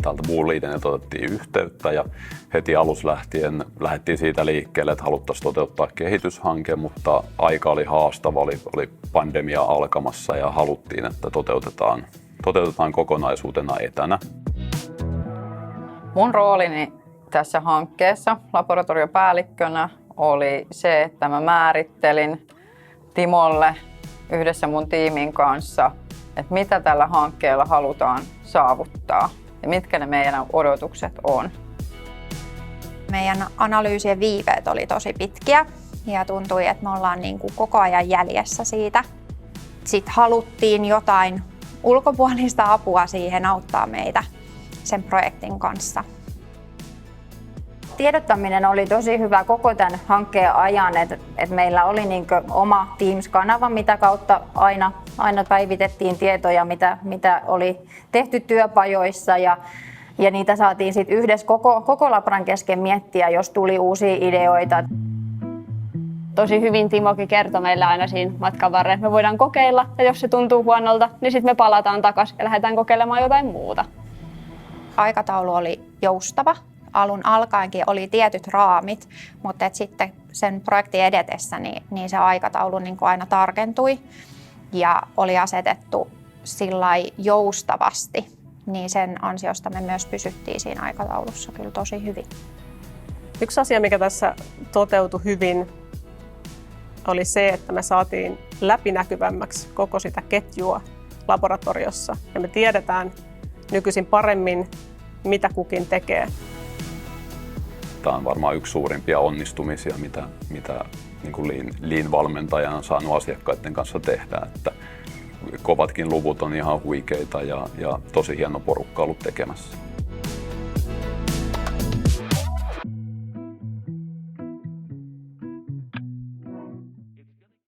täältä Boliden otettiin yhteyttä ja heti alussa lähtien lähdettiin siitä liikkeelle, että haluttaisiin toteuttaa kehityshanke, mutta aika oli haastava, oli pandemia alkamassa ja haluttiin, että toteutetaan kokonaisuutena etänä. Mun roolini tässä hankkeessa laboratoriopäällikkönä oli se, että mä määrittelin Timolle yhdessä mun tiimin kanssa, että mitä tällä hankkeella halutaan saavuttaa ja mitkä ne meidän odotukset on. Meidän analyysien viiveet oli tosi pitkiä ja tuntui, että me ollaan niin kuin koko ajan jäljessä siitä. Sitten haluttiin jotain ulkopuolista apua siihen auttaa meitä sen projektin kanssa. Tiedottaminen oli tosi hyvä koko tämän hankkeen ajan, että meillä oli oma Teams-kanava, mitä kautta aina päivitettiin tietoja, mitä oli tehty työpajoissa ja niitä saatiin sitten yhdessä koko labran kesken miettiä, jos tuli uusia ideoita. Tosi hyvin Timokin kertoi meille aina siinä matkan varrella, että me voidaan kokeilla ja jos se tuntuu huonolta, niin sitten me palataan takaisin ja lähdetään kokeilemaan jotain muuta. Aikataulu oli joustava. Alun alkaenkin oli tietyt raamit, mutta sitten sen projektin edetessä niin se aikataulu niin kuin aina tarkentui ja oli asetettu sillai joustavasti, niin sen ansiosta me myös pysyttiin siinä aikataulussa kyllä tosi hyvin. Yksi asia, mikä tässä toteutui hyvin, oli se, että me saatiin läpinäkyvämmäksi koko sitä ketjua laboratoriossa ja me tiedetään nykyisin paremmin, mitä kukin tekee. Tämä on varmaan yksi suurimpia onnistumisia, mitä niin kuin Lean-valmentajana on saanut asiakkaiden kanssa tehdä. Että kovatkin luvut on ihan huikeita ja tosi hieno porukka ollut tekemässä.